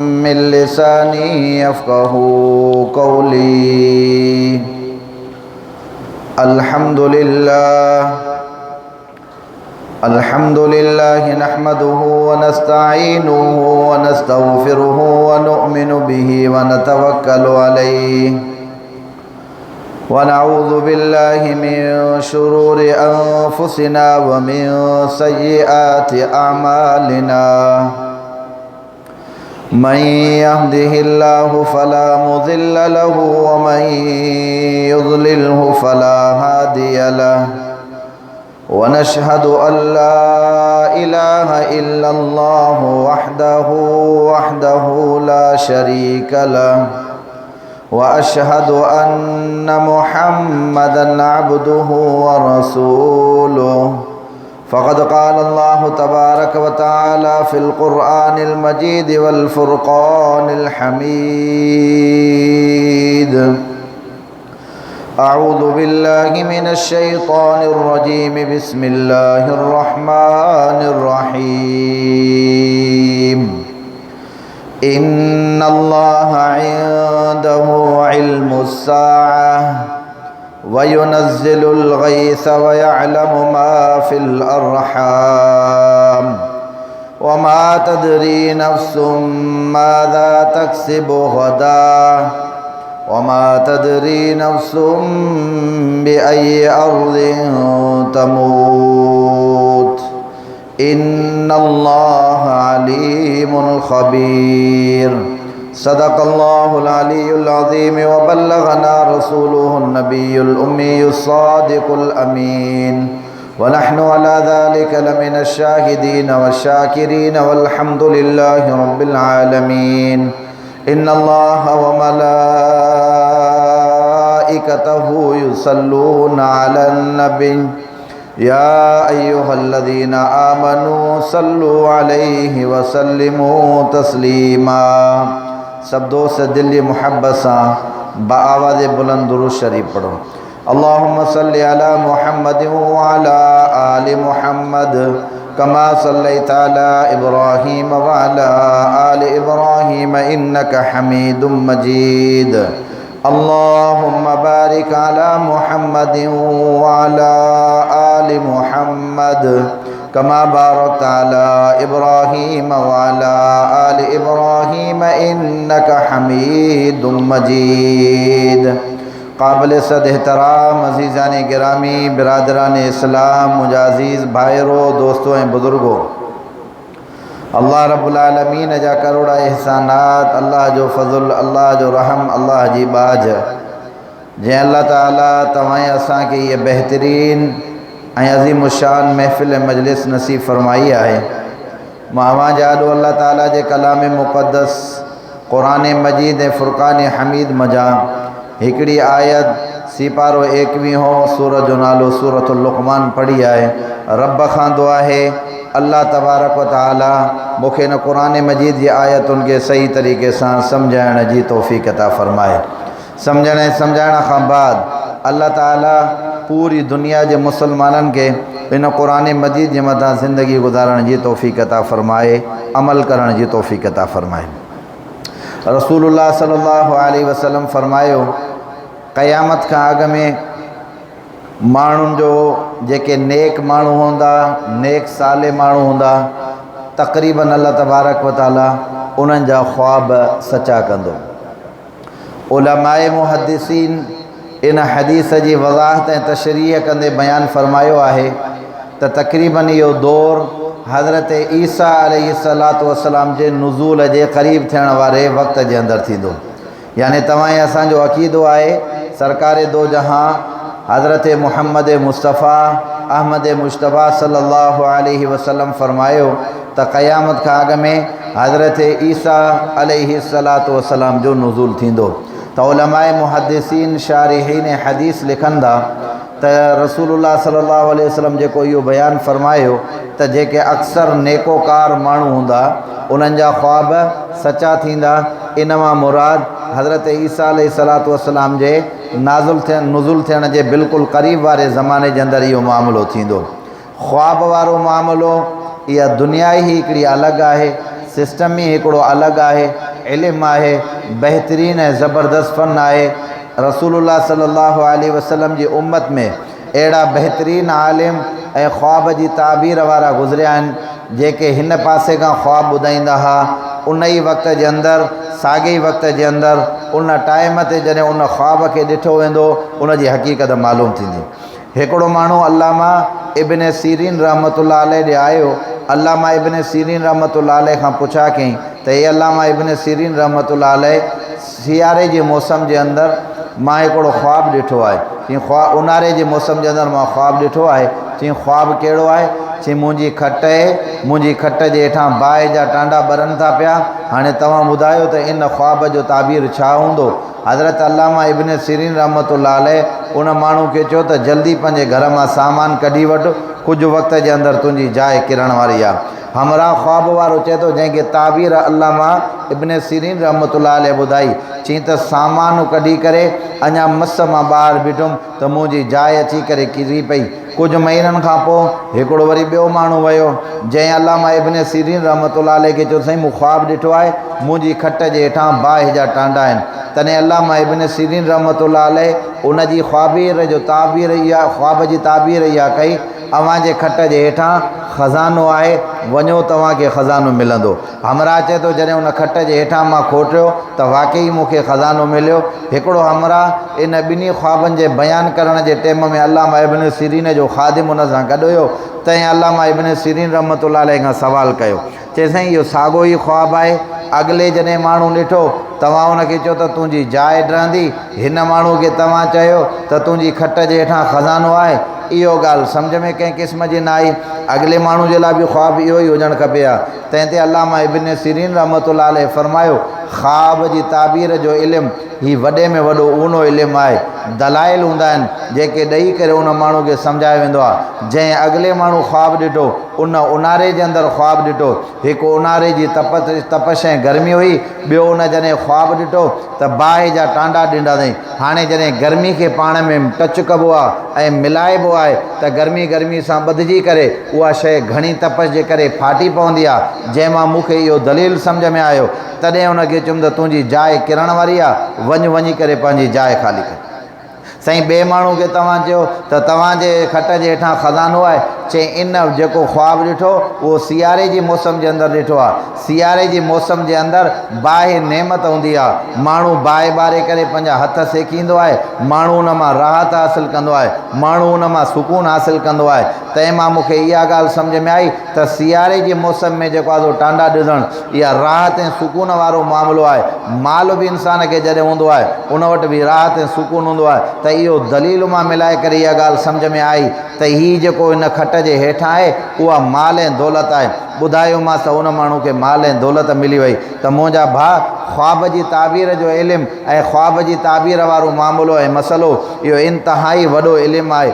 من लिसानी यफ़क़हू क़ौली। अल्हम्दुलिल्लाह नहमदुहु व नस्तईनुहु व नस्तग़फ़िरुहु व नु'मिनु बिही व नतवक्कलु अलैहि व नऊज़ु बिल्लाहि मिन शुरूरि अनफुसिना व मिन सय्यिआति अअमालिना। मन यहदिहिल्लाहु फला मुज़िल्ल लहु व मन युज़लिल्हु फला हादिय लहु व नशहदु अल्ला इलाहा इल्लल्लाहु वहदहु ला शरीक लहु व अशहदु अन्न मुहम्मदन अब्दुहु व रसूलुहु। फ़क़द क़ाल अल्लाहु तबारक व तआला फ़िल क़ुरआनिल मजीद वल फ़ुरक़ानिल हमीद। अऊज़ु बिल्लाहि मिनश शैतानिर रजीम। बिस्मिल्लाहिर रहमानिर रहीम। इन्नल्लाहा इंदहु इल्मुस साअह व युनज़्ज़िलुल गैस व यअलमु मा फ़िल अर्हाम व मा तदरी नफ्सुम माज़ा तक्सिबु गदा व मा तदरी नफ्सुम बिअय्यि अर्ज़िन तमूत। इन्नल्लाहा अलीमुल खबीर। सदक़ल्लाहुल अलीयुल अज़ीम व बल्लगना रसूलुहुन नबियुल उम्मियुस सादिकुल अमीन व नहनु अला ज़ालिका लमिनश शाहिदीन वश्शाकिरीन वल्हम्दुलिल्लाहि रब्बिल आलमीन। इन्नल्लाहा व मलाइकतहु युसल्लूना अलन नबी या अय्युहल्लज़ीना आमनू सल्लु अलैहि व सल्लिमू तस्लीमा। सब दोस्त दिली मोहब्बत से बाआवाज़ बुलंद दुरूद शरीफ पढ़ो। अल्लाहुम्मा सल्लि अला मुहम्मद व अला आलि मुहम्मद कमा सल्लैता अला इब्राहीम व अला आलि इब्राहीम इन्नका हमीदुम मजीद। अल्लाहुम्मा बारिक अला मुहम्मद व अला आलि मुहम्मद कमा बारकता अला इब्राहीम व अला आलि इब्राहीम इन्नका हमीदुम मजीद। काबिल सद एहतराम अज़ीज़ान गिरामी बिरादरान इस्लाम मुजाज़ीज़ भाइरों दोस्तों एं बुज़ुर्गों, अल्लाह रब्बुल आलमीन जा करोड़ा एहसानात, अल्लाह जो फ़ज़ल, अल्लाह जो रहम, अल्लाह जी बाज जैं अल्लाह ताला तवाएं असां के ये बेहतरीन अज़ीमुशान महफ़िल मजलिस नसीब फरमाई है। मावा जालू अल्लाह ताला जे कलाम मुक़द्दस क़ुरान मजीद फ़ुरक़ान हमीद मजा हिकड़ी आयत सिपारो 21 सूरत जो नालो सूरतुल लुक़मान पढ़ी है। रब खां दुआ है अल्लाह तबारक व तआला मूंखे न क़ुरान मजीद जी आयतुनि खे सही तरीक़े सां सम्झाइण जी तौफ़ीक़ अता फ़रमाए। सम्झण ऐं सम्झाइण खां बाद अल्लाह ताला पूरी दुनिया के मुसलमानन के इन क़ुरान मजीद जे मथां ज़िंदगी गुजारण जी तौफ़ीक़ अता फ़रमाए, अमल करण जी तौफ़ीक़ अता फ़रमाए। रसूलुल्लाह सल्लल्लाहु अलैहि वसल्लम फ़रमायो, क़यामत का अॻ में माण्हुनि जो जेके नेक माण्हू हूंदा, नेक साले माण्हू हूंदा, तक़रीबन अल्लाह तबारक व तआला उन्हनि जा ख्वाब सचा कंदो। उलमाए मुहद्दिसीन इन हदीस जी वज़ाहत ऐं तशरीह कंदे बयान फ़रमायो आहे त तक़रीबन इहो दौर हज़रत ईसा अलैहिस्सलातु वस्सलाम जे नुज़ूल जे क़रीब थियण वारे वक़्त जे अंदरि थींदो। यानी तव्हां असांजो अक़ीदो आहे सरकार दो जहां हज़रत मुहम्मद मुस्तफ़ा अहमद मुश्तबा सल्लल्लाहु अलैहि वसल्लम फ़रमायो त क़यामत खां अॻ में हज़रत ईसा अलैहिस्सलातु वस्सलाम जो नुज़ूल थींदो। त उलमाए मुहद्दिसीन शारिहीन हदीस लिखंदा त रसूलुल्लाह सल्लल्लाहु अलैहि वसल्लम जेको इहो बयान फ़रमायो त जेके अक्सर नेकोकार माण्हू हूंदा उन्हनि जा ख्वाब सचा थींदा। इन मां मुराद हज़रत ईसा अलैहिस्सलातु वस्सलाम जे नुज़ुल थियण जे बिल्कुलु क़रीब वारे ज़माने जे अंदरि इहो मामिलो थींदो। ख्वाब वारो मामिलो इहा दुनिया ही हिकिड़ी अलॻि आहे, सिस्टम ही हिकिड़ो अलॻि आहे। इल्म आहे, बेहतरीन ऐं ज़बरदस्त फ़न आहे। रसूलुल्लाह सल्लल्लाहु अलैहि वसल्लम जी उम्मत में अहिड़ा बेहतरीन आलिम ऐं ख्वाब जी ताबीर वारा गुज़रिया आहिनि जेके हिन पासे खां ख्वाब ॿुधाईंदा हुआ, उन ई वक़्त जे अंदरि, साॻे ई वक़्त जे अंदरि, उन टाइम ते जॾहिं उन ख्वाब खे ॾिठो वेंदो उन जी हक़ीक़त मालूम थींदी। हिकिड़ो माण्हू अल्लामा इब्न सीरीन रहमतुल्लाह अलैह ॾे आयो। अल्लामा इब्न सीरीन रहमतुल्लाह अलैह खां पुछा कई त हे अल्लामा इब्न सीरीन रहमतुल्लाह अलैह, सियारे जे मौसम जे अंदरि मां हिकिड़ो ख्वाब ॾिठो आहे। चई ख्वाब, ऊन्हारे जे मौसम जे अंदरि मां ख्वाब ॾिठो आहे। चई ख्वाब कहिड़ो आहे? चई मुंहिंजी खट जे हेठां बाहि जा टांडा ॿरनि था पिया। हाणे तव्हां ॿुधायो त इन ख्वाब जो ताबीर छा हूंदो? हज़रत अल्लामा इब्न सीरीन रहमतुल्लाह अलैह उन माण्हू खे चयो त जल्दी पंहिंजे घर मां सामान कढी वठि, कुझु वक़्त जे अंदरि तुंहिंजी जाइ किरण वारी आहे। हमरा ख्वाब वारो चए थो जंहिंखे ताबीर अल्लामा इब्न सीरीन रहमतुल्लाह अलैह ॿुधाई, चई त सामान कढी करे अञा मस मां ॿाहिरि बीठुमि त मुंहिंजी जाइ अची करे किरी पई। कुझु महीननि खां पोइ हिकिड़ो वरी ॿियो माण्हू वियो जंहिं अल्लामा इब्न सीरीन रहमतुल्लाह अलैह खे चयो साईं मूं ख्वाब ॾिठो आहे, मुंहिंजी खट जे हेठां बाहि जा टांडा आहिनि। तॾहिं अल्लामा इब्न सीरीन रहमतुल्लाह अलैह उन जी ख्वाब जी ताबीर इहा कई, अव्हांजे खट जे हेठां ख़ज़ानो आहे, वञो तव्हांखे ख़ज़ानो मिलंदो। हमरा चए थो जॾहिं उन खट जे हेठां मां खोटियो त वाक़ई मूंखे ख़ज़ानो मिलियो। हिकिड़ो हमरा इन ॿिन्ही ख्वाबनि जे बयानु करण जे टाइम में अल्लामा इब्न सीरीन जो ख़ादिम उन सां गॾु हुयो। तंहिं अल्लामा इब्न सीरीन रहमतुल्लाह अलैह खां सवाल कयो, चए साईं इहो साॻियो ई ख्वाब आहे? अॻिले जॾहिं माण्हू ॾिठो तव्हां हुनखे चयो त तुंहिंजी जाइ रहंदी, हिन माण्हू खे तव्हां चयो त तुंहिंजी खट जे हेठां ख़ज़ानो आहे। इहो ॻाल्हि सम्झ में कंहिं क़िस्म जी न आई। अॻिले माण्हू जे लाइ बि ख्वाब इहो ई हुजणु खपे हा। तंहिं ते अल्लामा इब्न सीरीन रहमतुल्लाह अलैह फरमायो, ख्वाब जी ताबीर जो इल्मु हीउ वॾे में वॾो ऊनो इल्मु आहे। दलाइल हूंदा आहिनि जेके ॾेई करे उन माण्हू खे सम्झायो वेंदो आहे। जंहिं अॻिले माण्हू ख्वाब ॾिठो उन ऊन्हारे जे अंदरि ख्वाब ॾिठो, हिकु ऊन्हारे जी तपश ऐं गर्मी हुई, ॿियो उन जॾहिं ख्वाब ॾिठो त बाहि जा टांडा ॾिना अथई। हाणे जॾहिं गर्मी खे पाण में टच कबो आहे ऐं मिलाइबो आहे त गर्मी सां ॿधिजी करे उहा शइ घणी तपश जे करे फाटी पवंदी आहे। जंहिंमां मूंखे इहो दलील सम्झ में आयो, तॾहिं उनखे चयुमि त तुंहिंजी जाइ किरण वारी आहे, वञी करे पंहिंजी जाइ ख़ाली कर। साईं ॿिए माण्हू खे तव्हां चयो त तव्हांजे खट जे हेठां ख़ज़ानो आहे, चई इन जेको ख्वाब ॾिठो उहो सियारे जी मौसम जे अंदरि ॾिठो आहे। सियारे जी मौसम जे अंदरि बाहि नेमत हूंदी आहे, माण्हू बाहि ॿारे करे पंहिंजा हथ सेकींदो आहे, माण्हू उन मां राहत हासिलु कंदो आहे, माण्हू उन मां सुकून हासिलु कंदो आहे। तंहिं मां मूंखे इहा ॻाल्हि सम्झ में आई त सियारे जी मौसम में जेको आहे टांडा ॾिसणु इहा राहत ऐं सुकून वारो मामिलो आहे। माल बि इंसान खे जॾहिं हूंदो आहे उन वटि बि राहत ऐं सुकून हूंदो आहे। त इहो दलील मां मिलाए करे इहा ॻाल्हि सम्झ में आई त हीउ जेको हिन खट जे हेठां आहे उहा माल ऐं दौलत आहे। ॿुधायोमांसि त उन माण्हू खे माल ऐं दौलत मिली वई। त मुंहिंजा भाउ, ख्वाब जी ताबीर जो इल्मु ऐं ख्वाब जी ताबीर वारो मामिलो ऐं मसइलो इहो इंतिहाई वॾो इल्मु आहे।